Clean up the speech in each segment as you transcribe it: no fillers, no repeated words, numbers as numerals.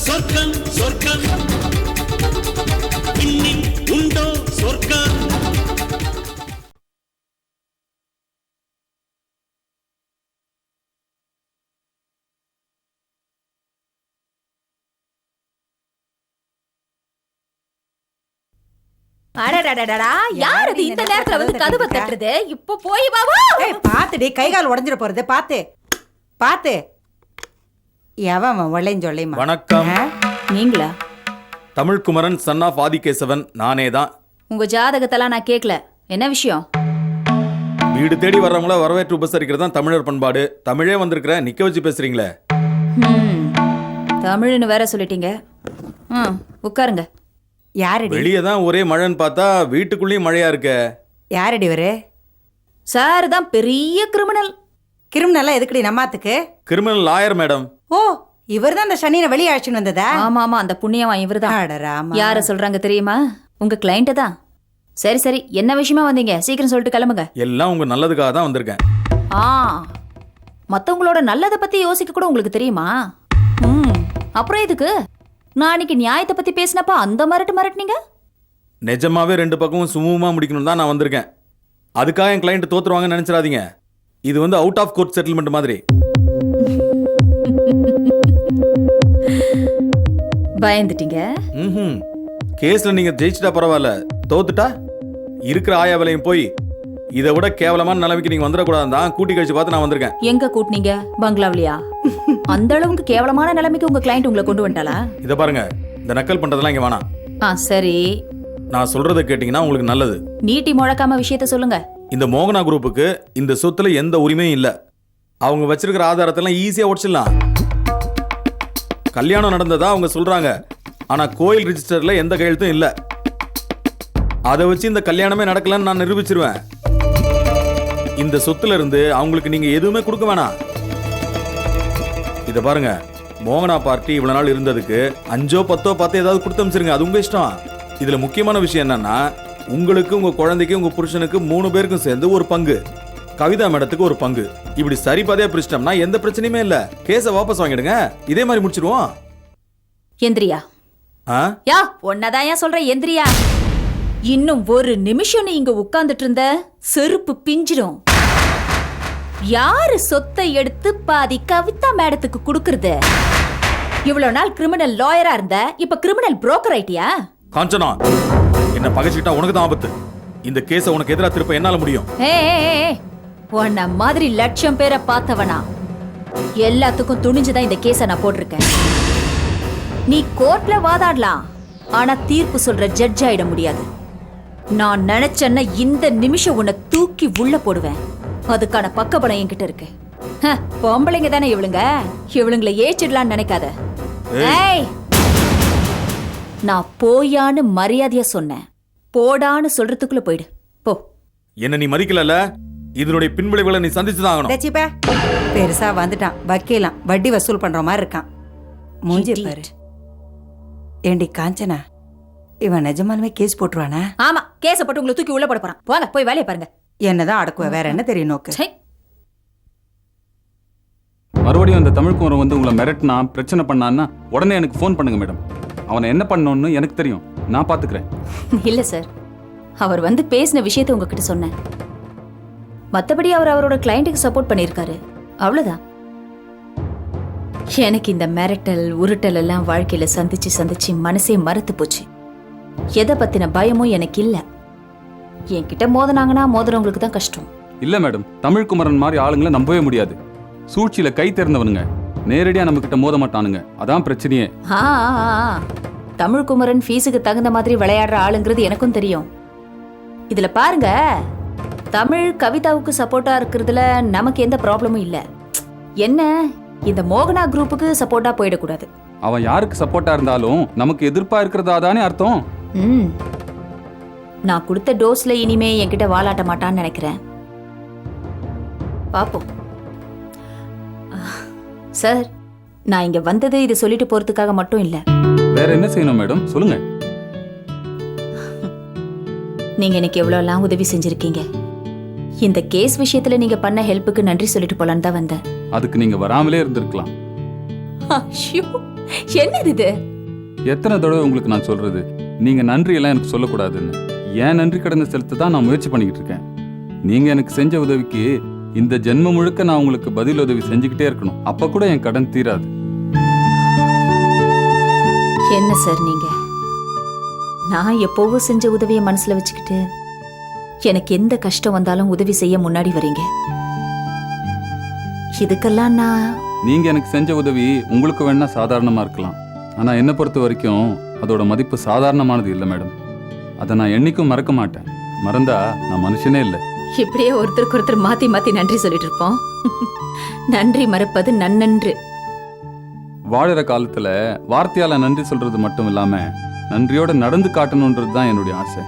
சொர்க்கம் சொர்க்கம் இன்னில் உண்டோ சொர்க்கம். யாரு இந்த நேரத்துல வந்து கதவை தட்டுறது? இப்ப போய் பாபா பாத்துடி, கை கால் உடஞ்சிட போறது. பாத்து பாத்து. எவன் ஒள்ளையும் வணக்கம். நீங்களா? தமிழ்குமரன் சன் ஆஃப் ஆதிகேசவன் நானே தான். உங்க ஜாதகத்தெல்லாம் நான் கேட்கல. என்ன விஷயம்? வீடு தேடி வர்றவங்கள வரவேற்று உபசரிக்கிறது தான் தமிழர் பண்பாடு. தமிழே வந்திருக்கிற நிக்க வச்சு பேசுறீங்களே. தமிழ்னு வேற சொல்லிட்டீங்க. உட்காருங்க. யாரடி? வெளியே தான் ஒரே மழைன்னு பார்த்தா வீட்டுக்குள்ளேயும் மழையா இருக்க. யாரடி வரு? சார் தான் பெரிய கிரிமினல். கிரிமினல் எதுக்குடி நம்மாத்துக்கு? Criminal lawyer madam. ஓ, இவர் தான் அந்த சனியை வெளியே அழைச்சுன்னு வந்ததா? ஆமா ஆமா, அந்த புண்ணியவன் இவர் தான். யார சொல்றாங்க தெரியுமா? உங்க கிளைண்ட் தான். சரி சரி, என்ன விஷயமா வந்தீங்க? சீக்கிரம் சொல்லிட்டு கிளம்புங்க. எல்லாம் உங்க நல்லதுக்காக தான் வந்திருக்கேன். மத்தவங்களோட நல்லதை பத்தி யோசிக்க கூட உங்களுக்கு தெரியுமா? அப்புறம் எதுக்கு நான் அன்னைக்கு நியாயத்தை பத்தி பேசினப்ப அந்த மிரட்டுனீங்க? நிஜமாவே ரெண்டு பக்கமும் சுமூகமா முடிக்கணும் தான் நான் வந்திருக்கேன். அதுக்காக என் கிளைண்ட் தோத்துருவாங்கன்னு நினைச்சிடாதீங்க. இது வந்து அவுட் ஆஃப் கோர்ட் செட்டில்மெண்ட் மாதிரி. பயந்துட்டீங்க? கேஸ்ல நீங்க ஜெயிச்சிட்டா பரவாயில்ல, தோத்துட்டா இருக்கிற ஆயா விலையும் போய் இதை விட கேவலமான நிலைமைக்கு நீங்க வந்துடக்கூடாது தான் கூட்டி கழிச்சு பார்த்து நான் வந்திருக்கேன். எங்க கூட்டினீங்க? பங்களாவிலியா? அந்த அளவுக்கு கேவலமான நிலைமைக்கு உங்க கிளைண்ட் உங்களை கொண்டு வந்துட்டாளா? இத பாருங்க, இந்த நக்கல் பண்றதெல்லாம் இங்க வேணாம். சரி, நான் சொல்றதை கேட்டீங்கன்னா உங்களுக்கு நல்லது. நீட்டி முழக்காம விஷயத்த சொல்லுங்க. இந்த மோகனா குரூப்புக்கு இந்த சொத்துல எந்த உரிமையும் இல்ல. அவங்க வச்சிருக்கிற ஆதாரத்தெல்லாம் ஈஸியா உடைச்சிடலாம். கல்யாணம் நடந்ததா அவங்க சொல்றாங்க, ஆனா கோயில் ரிஜிஸ்டர்ல எந்த கையெழுத்தும் இல்ல. அதை வச்சு இந்த கல்யாணமே நடக்கலன்னு நான் நிரூபிச்சிருவேன். இந்த சொத்துல இருந்து அவங்களுக்கு நீங்க எதுவுமே கொடுக்க வேணாம். இத பாருங்க, மோகனா பார்ட்டி இவ்வளவு நாள் இருந்ததுக்கு 5 10 பார்த்து ஏதாவது கொடுத்து அமைச்சிருங்க, அது உங்க இஷ்டம். இதுல முக்கியமான விஷயம் என்னன்னா, உங்களுக்கு, உங்க குழந்தைக்கு, உங்க புருஷனுக்கு 3 பேருக்கும் சேர்ந்து ஒரு பங்கு, கவிதா மேடத்துக்கு ஒரு பங்கு. இப்படி சரி பாதையா பிரிச்சிட்டோம்னா எந்த பிரச்சனையுமே இல்ல. கேஸை வாபஸ் வாங்கிடுங்க, இதே மாதிரி முடிச்சிருவோம். எந்திரியா? யா, ஒன்னதான் ஏன் சொல்ற எந்திரியா? இன்னும் ஒரு நிமிஷம் நீ இங்க உட்கார்ந்துட்டு இருந்த செருப்பு பிஞ்சிரும். யாரு சொத்தை எடுத்து பாதி கவிதா மேடத்துக்கு கொடுக்கறது? இவ்வளவு நாள் கிரிமினல் லாயரா இருந்த, இப்ப கிரிமினல் புரோக்கர் ஆயிட்டியா? காஞ்சனா, என்ன பகைச்சிட்டா உனக்கு தான் ஆபத்து. இந்த கேஸ உனக்கு எதிராக திருப்ப என்னால முடியும். உன்ன மாதிரி லட்சம் பேரை பார்த்தவனா எல்லாத்துக்கும் துணிஞ்சுதான் இந்த கேஸ நான் போட்டிருக்கேன். நீ கோர்ட்ல வாதாடலாம், ஆனா தீர்ப்பு சொல்ற ஜட்ஜ் ஆயிட முடியாது. நான் நினைச்சேன்னா இந்த நிமிஷம் உன்னை தூக்கி உள்ள போடுவேன். அதுக்கான பக்கபலம் என்கிட்ட இருக்கு. பொம்பளைங்க தானே இவளுங்களை ஏச்சிடலான்னு நினைக்காத. நான் போயான்னு மரியாதையா சொன்னேன். போடான்னு சொல்றதுக்குள்ள போயிடு போ. என்ன நீ மதிக்கல, இதனுடைய பின்விளைவுகளை நீ சந்திச்சுதான் ஆகணும். பெருசா வந்துட்டான், வக்கீலாம் வட்டி வசூல் பண்ற மாதிரி இருக்கான். மூஞ்சி பாரு. ஏண்டி காஞ்சனா, இவன் நிஜமாலுமே கேஸ் போட்டுருவானா? ஆமா, கேஸ போட்டு உங்களை தூக்கி உள்ள போட போறான். போங்க, போய் வேலையை பாருங்க. என்னதான் அடக்குவ, வேற என்ன தெரியும் நோக்கு? மறுபடியும் அந்த தமிழ்குமரன் வந்து உங்களை மிரட்டினா, பிரச்சனை பண்ணான்னா உடனே எனக்கு ஃபோன் பண்ணுங்க மேடம். அவனை என்ன பண்ணணும்னு எனக்கு தெரியும், நான் பாத்துக்கிறேன். இல்ல சார், அவர் வந்து பேசின விஷயத்தை உங்ககிட்ட சொன்னேன். மத்தபடி அவர் அவரோட கிளையண்ட்டுக்கு சப்போர்ட் பண்ணியிருக்காரு, அவ்வளவுதான். எனக்கு இந்த மிரட்டல் உருட்டல் எல்லாம் வாழ்க்கையில சந்திச்சு மனசே மறத்து போச்சு. எதை பத்தின பயமும் எனக்கு இல்ல. என்கிட்ட மோதினாங்கன்னா மோதுறவங்களுக்கு தான் கஷ்டம். இல்ல மேடம், தமிழ்குமரன் மாதிரி ஆளுங்களை நம்பவே முடியாது. சூழ்ச்சியில கை தேர்ந்தவனுங்க, நேரடியா நம்ம கிட்ட மோத மாட்டானுங்க, அதான் பிரச்சனையே. தமிழ்குமரன் ஃபீஸுக்கு தகுந்த மாதிரி விளையாடுற ஆளுங்கிறது எனக்கும் தெரியும். இதுல பாருங்க, தமிழ் கவிதாவுக்கு சப்போர்ட்டா இருக்கிறதுல நமக்கு எந்த ப்ராப்ளமும் இல்ல. என்ன, இந்த மோகனா குரூப்புக்கு சப்போர்ட்டா போயிடக்கூடாது. அவன் யாருக்கு சப்போர்ட்டா இருந்தாலும் நமக்கு எதிர்ப்பா இருக்கிறதா தானே அர்த்தம். நான் கொடுத்த டோஸ்ல இனிமே என்கிட்ட வாலாட்ட மாட்டான்னு நினைக்கிறேன். பாப்போம். சார், நான் இங்க வந்தது இது சொல்லிட்டு போறதுக்காக மட்டும் இல்ல. வேற என்ன செய்யணும் மேடம், சொல்லுங்க. நீங்க எனக்கு எவ்வளவு எல்லாம் உதவி செஞ்சிருக்கீங்க. இந்த கேஸ் விஷயத்துல நீங்க பண்ண ஹெல்ப்புக்கு நன்றி சொல்லிட்டு போலான்னு தான் வந்தேன். அதுக்கு நீங்க வராமலே இருந்திருக்கலாம். ஐயோ, என்னது இது? எத்தனை தடவை உங்களுக்கு நான் சொல்றது, நீங்க நன்றி எல்லாம் எனக்கு சொல்லக்கூடாதுன்னு. ஏன் நன்றி கடனை செலுத்த தான் நான் முயற்சி பண்ணிக்கிட்டு இருக்கேன். நீங்க எனக்கு செஞ்ச உதவிக்கு இந்த ஜென்மம் முழுக்க நான் உங்களுக்கு பதில் உதவி செஞ்சுக்கிட்டே இருக்கணும். அப்ப கூட என் கடன் தீராது. என்ன சார் நீங்க? நான் எப்போவோ செஞ்ச உதவியை மனசுல வச்சுக்கிட்டு எனக்கு எந்த கஷ்டம் வந்தாலும் உதவி செய்ய முன்னாடி வரீங்க. இதுக்கெல்லாம் நான் நீங்க எனக்கு செஞ்ச உதவி உங்களுக்கு வேணா சாதாரணமா இருக்கலாம். ஆனா என்னை பொறுத்த வரைக்கும் அதோட மதிப்பு சாதாரணமானது இல்லை மேடம். அதை நான் என்னைக்கும் மறக்க மாட்டேன். மறந்தா நான் மனுஷனே இல்லை. இப்படியே ஒருத்தருக்கு ஒருத்தர் மாத்தி மாத்தி நன்றி சொல்லிட்டு இருப்போம். நன்றி மறப்பது நன்னன்று. வாழற காலத்துல வார்த்தையால நன்றி சொல்றது மட்டும் இல்லாம நன்றியோட நடந்து காட்டணும்ன்றது தான் என்னுடைய ஆசை.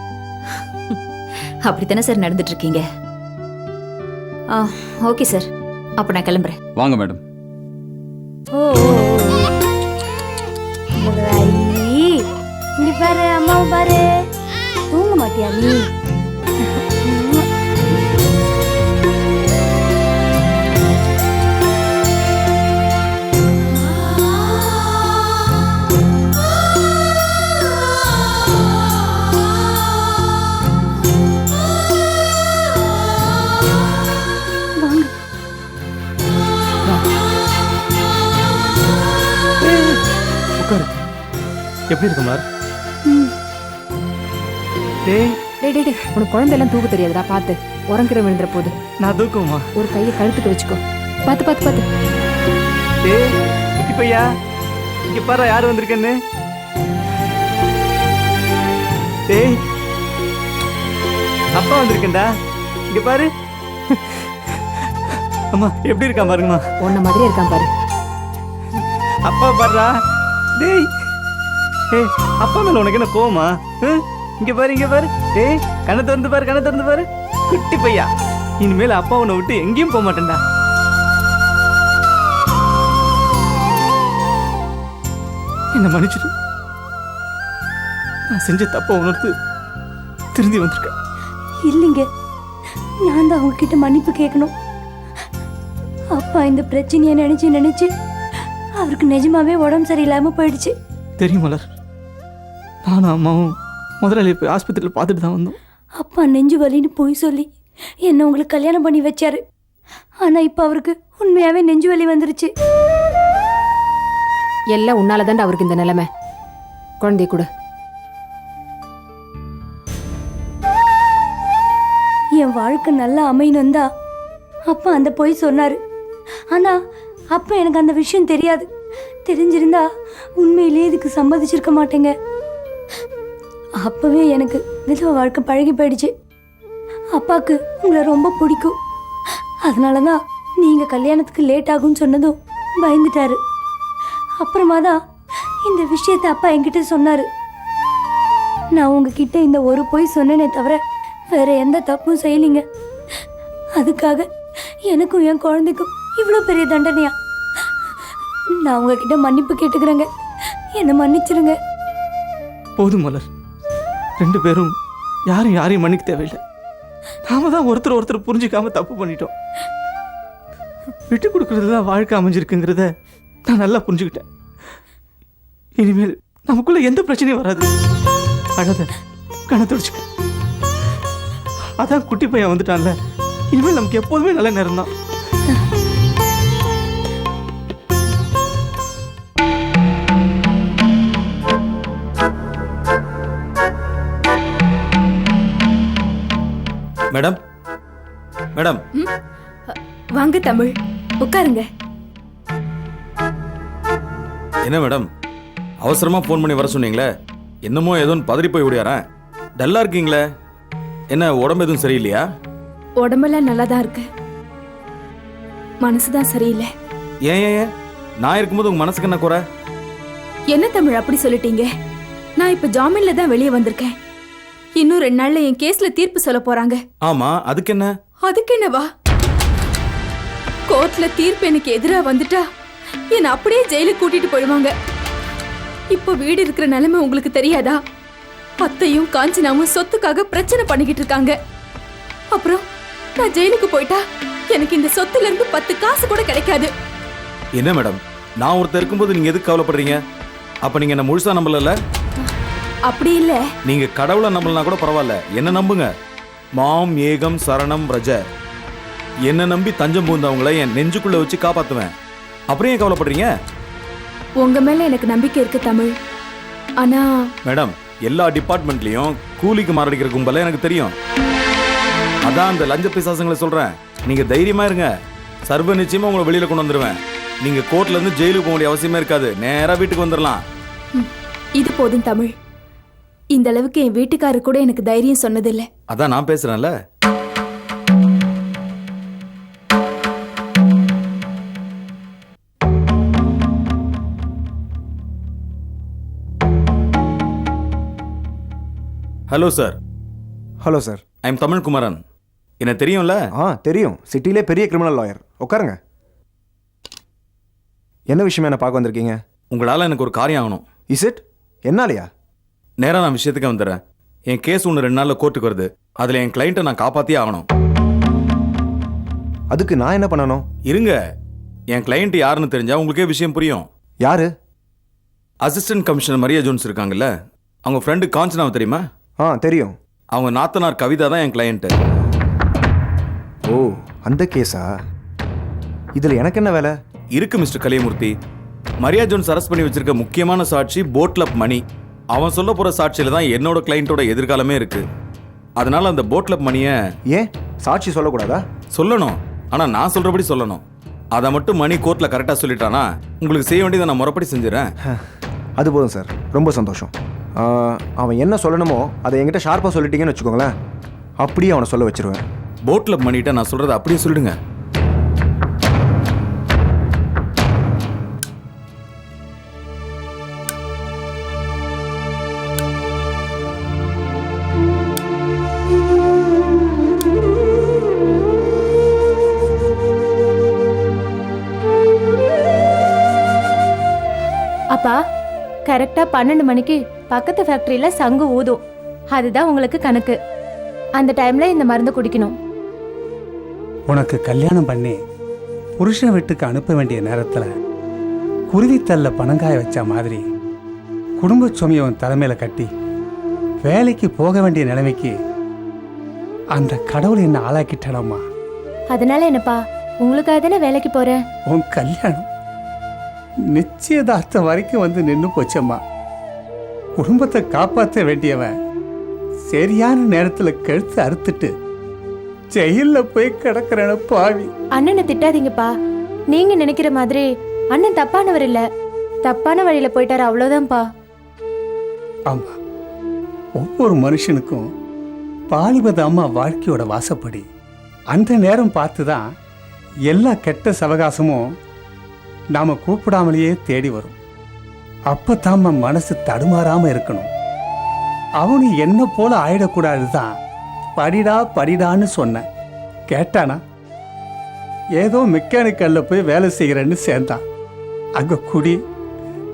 அப்படித்தானே சார் நடந்துட்டு இருக்கீங்க? ஓகே சார், அப்ப நான் கிளம்புறேன். வாங்க மேடம். இங்க பாரு, அம்மாவை பாரு. தூங்க மாட்டியா நீ? எப்படி இருக்கு குமார்? டேய் உனக்கு குழந்தையெல்லாம் தூக்க தெரியாதுடா, பார்த்து உறங்கிற விழுந்துற போது. நான் தூக்குமா? ஒரு கையை கழுத்துக்கு வச்சுக்கோ. பார்த்து பார்த்து பார்த்து. டேய் குட்டி பையா, இங்க பாரு யார் வந்திருக்கேன்னு. டேய் அப்பா வந்திருக்கேன்டா, இங்க பாரு. அம்மா எப்படி இருக்கான் பாருங்கம்மா. உன்ன மாதிரியே இருக்கான் பாரு. அப்பா பாருடா. டேய் ஏய், அப்பா மேல உனக்கு என்ன கோவமா? இங்க பாரு இங்க பாரு. டேய் கண்ணை திறந்து பாரு, கண்ணை திறந்து பாரு. குட்டி பையா, இனிமேல் அப்பா உன்னை விட்டு எங்கேயும் போக மாட்டேன்டா. என்ன மன்னிச்சிடு. நான் செஞ்ச தப்ப உணர்த்து திருந்தி வந்திருக்கேன். இல்லைங்க, நான் தான் அவங்ககிட்ட மன்னிப்பு கேட்கணும். அப்பா இந்த பிரச்சனையை நினைச்சு நினைச்சு அவருக்கு நிஜமாவே உடம்பு சரியில்லாம போயிடுச்சு. தெரியும் மலர், நானும் அம்மாவும் முதலாளி போய் ஆஸ்பத்திரியில் பார்த்துட்டு தான் வந்தோம். அப்பா நெஞ்சு வலின்னு போய் சொல்லி என்ன உங்களுக்கு கல்யாணம் பண்ணி வச்சாரு. ஆனா இப்ப அவருக்கு உண்மையாவே நெஞ்சு வலி வந்துருச்சு. எல்லாம் உன்னாலதான்டா அவருக்கு இந்த நிலைமை. குழந்தைய கூட என் வாழ்க்கை நல்லா அமையணும் தான் அப்பா அந்த போய் சொன்னாரு. ஆனா அப்ப எனக்கு அந்த விஷயம் தெரியாது. தெரிஞ்சிருந்தா உண்மையிலேயே இதுக்கு சம்மதிச்சிருக்க மாட்டேங்க. அப்பவே எனக்கு விதவ வாழ்க்கை பழகி போயிடுச்சு. அப்பாவுக்கு உங்களை ரொம்ப பிடிக்கும். அதனாலதான் நீங்க கல்யாணத்துக்கு லேட் ஆகும்னு சொன்னதும் பயந்துட்டாரு. அப்புறமா தான் இந்த விஷயத்தை அப்பா என்கிட்ட சொன்னாரு. நான் உங்ககிட்ட இந்த ஒரு பொய் சொன்னேனே தவிர வேற எந்த தப்பும் செய்யலிங்க. அதுக்காக எனக்கும் என் குழந்தைக்கும் இவ்வளோ பெரிய தண்டனையா? நான் உங்ககிட்ட மன்னிப்பு கேட்டுக்கிறேங்க, என்னை மன்னிச்சிருங்க. போதும் மலர், ரெண்டு பேரும் யாரும் யாரையும் மன்னிக்க தேவையில்லை. நாம தான் ஒருத்தர் ஒருத்தர் புரிஞ்சுக்காம தப்பு பண்ணிட்டோம். விட்டு கொடுக்கறதுல தான் வாழ்க்கை அமைஞ்சிருக்குங்கிறத நான் நல்லா புரிஞ்சுக்கிட்டேன். இனிமேல் நமக்குள்ள எந்த பிரச்சனையும் வராது. அழத கண துடிச்சுக்க. அதான் குட்டி பையன் வந்துட்டான்ல, இனிமேல் நமக்கு எப்போதுமே நல்ல நேரம் தான். Madam madam. வாங்க தமிழ், உட்காருங்க. என்ன மேடம் அவசரமா ஃபோன் பண்ணி வர சொன்னீங்களே, என்னமோ ஏதோன்னு பதறி போய் விடியாரா? டல்லா இருக்கீங்களே, என்ன உடம்பு எதுவும் சரியில்லையா? உடம்பெல்லாம் நல்லா தான் இருக்கு, மனசுதான் சரியில்லை. ஏன் ஏன் ஏன்? நான் இருக்கும்போது உங்க மனசுக்கு என்ன குறை? என்ன தமிழ் அப்படி சொல்லிட்டீங்க? நான் இப்ப ஜாமீன்ல தான் வெளியே வந்திருக்கேன். இன்னும் 2 நாள்ல என் கேஸ்ல தீர்ப்பு சொல்ல போறாங்க. ஆமா, அதுக்கு என்ன? அதுக்கு என்னவா? கோர்ட்ல தீர்ப்பு எனக்கு எதிரா வந்துட்டா என்ன அப்படியே ஜெயிலுக்கு கூட்டிட்டு போயிடுவாங்க. இப்போ வீடு இருக்கிற நிலைமை உங்களுக்கு தெரியாதா? அத்தையும் காஞ்சனாவும் சொத்துக்காக பிரச்சனை பண்ணிக்கிட்டு இருக்காங்க. அப்புறம் நான் ஜெயிலுக்கு போயிட்டா எனக்கு இந்த சொத்துல இருந்து 10 காசு கூட கிடைக்காது. என்ன மேடம், நான் ஒருத்தர் இருக்கும்போது நீங்க எதுக்கு கவலைப்படுறீங்க? அப்ப நீங்க என்ன முழுசா நம்பல? அப்படி இல்ல. நீங்க கடவுளை நம்பலனா கூட பரவாயில்ல, என்ன நம்புங்க. மாம் ஏகம் சரணம் ரஜ. என்ன நம்பி தஞ்சம் பூந்தவங்களை என் நெஞ்சுக்குள்ள வச்சு காப்பாத்துவேன். அப்புறம் ஏன் கவலைப்படுறீங்க? உங்க மேல எனக்கு நம்பிக்கை இருக்கு தமிழ். ஆனா மேடம், எல்லா டிபார்ட்மெண்ட்லயும் கூலிக்கு மாரடிக்கிற கும்பல எனக்கு தெரியும். அதான் அந்த லஞ்ச பிசாசுங்களை சொல்றேன். நீங்க தைரியமா இருங்க, சர்வ நிச்சயமா உங்களை வெளியில கொண்டு வந்துருவேன். நீங்க கோர்ட்ல இருந்து ஜெயிலுக்கு போக வேண்டிய அவசியமே இருக்காது, நேரா வீட்டுக்கு வந்துடலாம். இது போதும் தமிழ். இந்த அளவுக்கு என் வீட்டுக்காரர் கூட எனக்கு தைரியம் சொன்னதில்லை. அதான் நான் பேசுறேன்ல. Hello sir. Hello sir. I am Tamil Kumaran. என்ன தெரியும்ல? தெரியும். சிட்டிலே பெரிய கிரிமினல் லாயர். உட்காருங்க. என்ன விஷயமா என்ன பார்க்க வந்திருக்கீங்க? உங்களால் எனக்கு ஒரு காரியம் ஆகணும். Is it? என்னாலையா? நேராக நான் விஷயத்துக்கு வந்துடுறேன். என் கேஸ் ஒன்று 2 நாளில் கோர்ட்டுக்கு வருது. அதில் என் கிளைண்ட்டை நான் காப்பாற்றியே ஆகணும். அதுக்கு நான் என்ன பண்ணணும்? இருங்க, என் கிளைண்ட் யாருன்னு தெரிஞ்சா உங்களுக்கே விஷயம் புரியும். யாரு? அசிஸ்டன்ட் கமிஷனர் மரியா ஜோன்ஸ் இருக்காங்கல்ல, அவங்க ஃப்ரெண்டு காஞ்சனாவை தெரியுமா? தெரியும். அவங்க நாத்தனார் கவிதா தான் என் கிளைண்ட்டு. ஓ, அந்த கேஸா? இதில் எனக்கு என்ன வேலை இருக்கு mister Kaliyamoorthy? Maria Jones arrest பண்ணி வச்சிருக்க முக்கியமான சாட்சி போட்ல மணி. அவன் சொல்ல போற சாட்சியில தான் என்னோட கிளைண்டோட எதிர்காலமே இருக்கு. அதனால அந்த போட்ல மணியை ஏன் சாட்சி சொல்லக்கூடாதா? சொல்லணும், ஆனா நான் சொல்றபடி சொல்லணும். அதை மட்டும் மணி கோர்ட்ல கரெக்டா சொல்லிட்டானா உங்களுக்கு செய்ய வேண்டியதை நான் முறைப்படி செஞ்சிடறேன். அது போதும் சார், ரொம்ப சந்தோஷம். அவன் என்ன சொல்லணுமோ அதை என்கிட்ட ஷார்ப்பாக சொல்லிட்டீங்கன்னு வச்சுக்கோங்களேன், அப்படியே அவனை சொல்ல வச்சிருவேன். போட்ல மணிட்ட நான் சொல்றதை அப்படியே சொல்லிடுங்க. அப்பா, கரெக்டா 12 மணிக்கு பக்கத்து ஃபேக்டரியில சங்கு ஊதும். அதுதான் உங்களுக்கு கணக்கு. அந்த டைம்ல இந்த மருந்து குடிக்கணும். உனக்கு கல்யாணம் பண்ணி புருஷன் வீட்டுக்கு அனுப்ப வேண்டிய நேரத்தில் குருவித்தல்ல பணங்காய வச்ச மாதிரி குடும்ப சுமையை உன் தலைமையில கட்டி வேலைக்கு போக வேண்டிய நிலைமைக்கு அந்த கடவுள் என்ன ஆளாக்கிட்டானம்மா. அதனால என்னப்பா, உங்களுக்காக தானே வேலைக்கு போறேன். உன் கல்யாணம் நிச்சயதார்த்தம் வரைக்கும் வந்து நின்று போச்சம்மா. குடும்பத்தை காப்பாற்ற வேண்டியவன் சரியான நேரத்தில் கழுத்து அறுத்துட்டு ஜெயில போய் கிடக்குறேன பாவி. அண்ணனை திட்டாதீங்கப்பா. நீங்க நினைக்கிற மாதிரி அண்ணன் தப்பானவர் இல்ல. தப்பான வழியில போயிட்டாரு, அவ்வளவுதான்ப்பா. ஆமா, ஒவ்வொரு மனுஷனுக்கும் பாலிபத அம்மா வாழ்க்கையோட வாசப்படி. அந்த நேரம் பார்த்து தான் எல்லா கெட்ட சவகாசமும் நாம கூப்பிடாமலேயே தேடி வரும். அப்பத்தாம மனசு தடுமாறாம இருக்கணும். அவனு என்ன போல ஆயிடக்கூடாதுதான் படிடா படிடான்னு சொன்னேன். கேட்டானா? ஏதோ மெக்கானிக்கல்ல போய் வேலை செய்கிறேன்னு சேர்ந்தான். அங்க குடி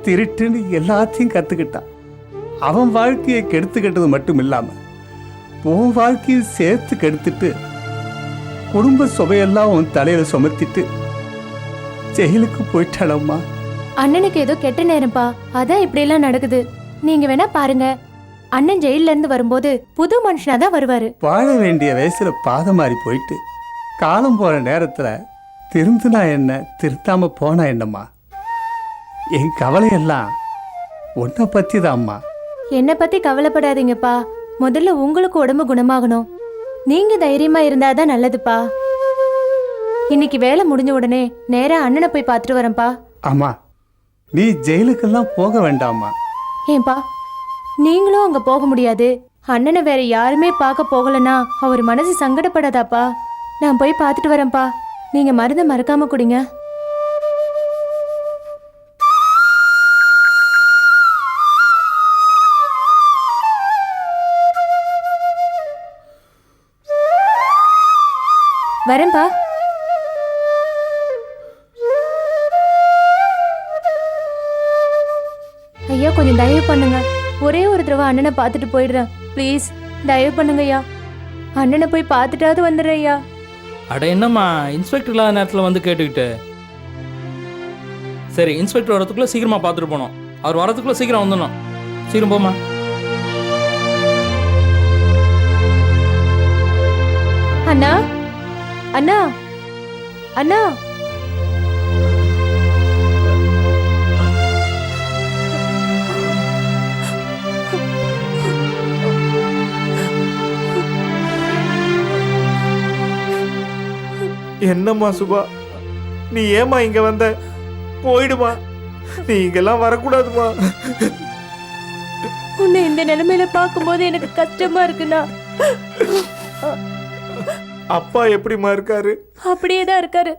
திருட்டுன்னு எல்லாத்தையும் கத்துக்கிட்டான். அவன் வாழ்க்கையை கெடுத்துக்கிட்டது மட்டும் இல்லாம உன் வாழ்க்கையை சேர்த்து கெடுத்துட்டு குடும்ப சுமையெல்லாம் உன் தலையில சுமத்திட்டு ஜெயிலுக்கு போயிட்டாளம்மா. அண்ணனுக்கு ஏதோ கெட்ட நேரம்ப்பா, அதான் இப்படி எல்லாம் நடக்குது. நீங்க வேணா பாருங்க, அண்ணன் ஜெயில இருந்து வரும்போது புது மனுஷனா தான் வருவாரு. வாழ வேண்டிய வயசுல பாதை மாறி போயிட்டு காலம் போற நேரத்துல திருந்துனா என்ன, திருத்தாம போனா என்னம்மா? என் கவலையெல்லாம் உன்னை பத்தி தான்மா. என்னை பத்தி கவலைப்படாதீங்கப்பா. முதல்ல உங்களுக்கு உடம்பு குணமாகணும். நீங்க தைரியமா இருந்தாதான் நல்லதுப்பா. இன்னைக்கு வேலை முடிஞ்ச உடனே நேரா அண்ணனை போய் பார்த்துட்டு வரேன்ப்பா. அம்மா, நீ ஜெயிலுக்கெல்லாம் போக வேண்டாம்மா. ஏன்பா, நீங்களும் அங்க போக முடியாது. அண்ணனை வேற யாருமே பார்க்க போகலன்னா அவர் மனசு சங்கடப்படாதாப்பா. நான் போய் பார்த்துட்டு வரேன்ப்பா. நீங்க மருந்தை மறக்காம குடிங்க. வரேன்ப்பா. ஐயா, கொஞ்சம் தயவு பண்ணுங்க. ஒரே ஒரு தடவை அண்ணனை பார்த்துட்டு போயிடுறேன். ப்ளீஸ் தயவு பண்ணுங்க ஐயா. அண்ணனை போய் பார்த்துட்டாவது வந்துடுறேன் ஐயா. அட என்னம்மா இன்ஸ்பெக்டர் இல்லாத நேரத்தில் வந்து கேட்டுக்கிட்டு. சரி, இன்ஸ்பெக்டர் வரதுக்குள்ளே சீக்கிரமாக பார்த்துட்டு போனோம். அவர் வரதுக்குள்ளே சீக்கிரம் வந்துடணும். சீக்கிரம் போமா. அண்ணா அண்ணா அண்ணா என்னம்மா சுபா, நீ ஏமா இங்க வந்த? போயிடுமா, நீ இங்கெல்லாம் வரக்கூடாதுமா. உன்னை இந்த நிலைமையில பார்க்கும்போது எனக்கு கஷ்டமா இருக்குண்ணா. அப்பா எப்படிமா இருக்காரு? அப்படியே தான் இருக்காரு.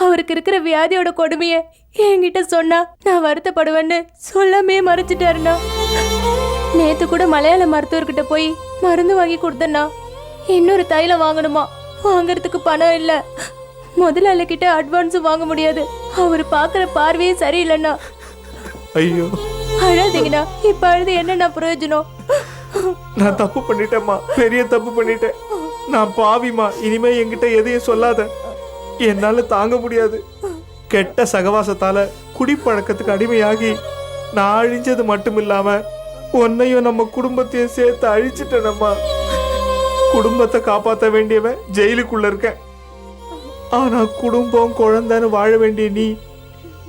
அவருக்கு இருக்கிற வியாதியோட கொடுமைய என்கிட்ட சொன்னா நான் வருத்தப்படுவேன்னு சொல்லாமே மறைச்சிட்டாருண்ணா. நேத்து கூட மலையாள மருத்துவர்கிட்ட போய் மருந்து வாங்கி கொடுத்தேன்னா இன்னொரு தைலம் வாங்கணுமா, வாங்கறதுக்கு பணம் இல்ல. முதலாளி கிட்ட அட்வான்ஸும் வாங்க முடியாது. அவர் பாக்குற பார்வையே சரியில்லைண்ணா. ஐயோ, அழாதீங்கண்ணா. இப்ப அழுது என்னண்ணா பிரயோஜனம்? நான் தப்பு பண்ணிட்டேம்மா, பெரிய தப்பு பண்ணிட்டேன். நான் பாவிமா, இனிமே என்கிட்ட எதையும் சொல்லாத. என்னால தாங்க முடியாது. கெட்ட சகவாசத்தால குடிப்பழக்கத்துக்கு அடிமையாகி நான் அழிஞ்சது மட்டும் இல்லாம உன்னையும் நம்ம குடும்பத்தையும் சேர்த்து அழிச்சிட்டேனம்மா. குடும்பத்தை காப்பாற்ற வேண்டியவன் ஜெயிலுக்குள்ள இருக்கேன். ஆனா குடும்பம் குழந்தைன்னு வாழ வேண்டிய நீ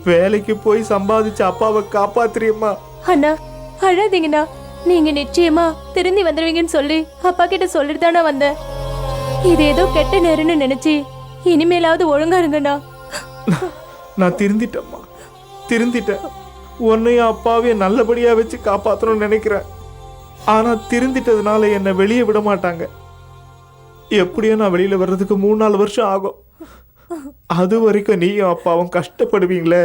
வேலைக்கு போய் சம்பாதிச்ச அப்பாவை காப்பாத்துறியம்மா. அண்ணா அழாதீங்கண்ணா. நீங்க நிச்சயமா திரும்பி வந்துடுவீங்கன்னு சொல்லி அப்பா கிட்ட சொல்லிட்டு தானே வந்தேன். இது ஏதோ கெட்ட நேரம்னு நினைச்சு இனிமேலாவது ஒழுங்கா இருங்கண்ணா. நான் திருந்திட்டேம்மா, திருந்திட்டேன். உன்னையும் அப்பாவையும் நல்லபடியா வச்சு காப்பாற்றணும்னு நினைக்கிறேன். ஆனா திருந்திட்டதுனால என்னை வெளியே விட மாட்டாங்க. எப்படியோ நான் வெளியில வர்றதுக்கு 3-4 வருஷம் ஆகும். அது வரைக்கும் நீயும் அப்பாவும் கஷ்டப்படுவீங்களே,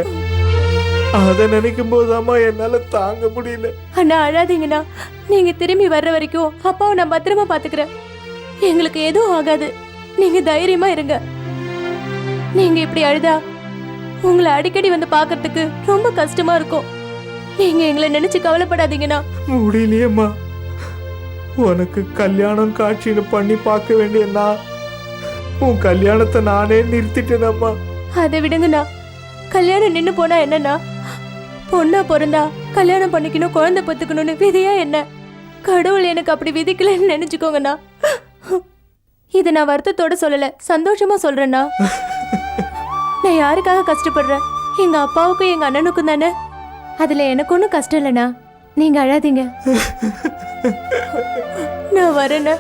அதை நினைக்கும் போதுதாம்மா என்னால தாங்க முடியல. அண்ணா அழாதீங்கண்ணா. நீங்க திரும்பி வர்ற வரைக்கும் அப்பாவை நான் பத்திரமா பாத்துக்கிறேன். எங்களுக்கு எதுவும் ஆகாது. நீங்க தைரியமா இருங்க. நீங்க இப்படி அழுதா உங்களை அடிக்கடி வந்து பாக்குறதுக்கு ரொம்ப கஷ்டமா இருக்கும். நீங்க எங்களை நினைச்சு கவலைப்படாதீங்கண்ணா. முடியலையேம்மா, உனக்கு கல்யாணம் காட்சின்னு பண்ணி பார்க்க வேண்டிய நான் உன் கல்யாணத்தை நானே நிறுத்திட்டேனம்மா. அதை விடுங்கண்ணா. கல்யாணம் நின்னு போனா என்னன்னா, பொண்ணா பிறந்தா கல்யாணம் பண்ணிக்கணும், குழந்தை பத்துக்கணும்னு விதியா என்ன? கடவுள் எனக்கு அப்படி விதிக்கலன்னு நினைச்சுக்கோங்கண்ணா. இதை நான் வருத்தத்தோட சொல்லல, சந்தோஷமா சொல்றேன்னா. நான் யாருக்காக கஷ்டப்படுறேன்? எங்க அப்பாவுக்கும் எங்க அண்ணனுக்கும் தானே. அதுல எனக்கு ஒன்றும் கஷ்டம் இல்லைண்ணா. நீங்க அழாதீங்க. நான் வரேண்ணா.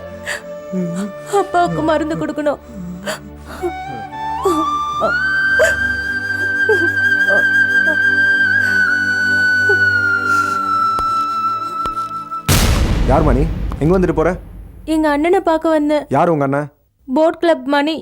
அப்பாவுக்கு மருந்து கொடுக்கணும். யார் மணி? எங்க வந்துட்டு போற? எங்க அண்ணனை பார்க்க வந்தேன். யார் உங்க அண்ணன்? போட் கிளப் மணி.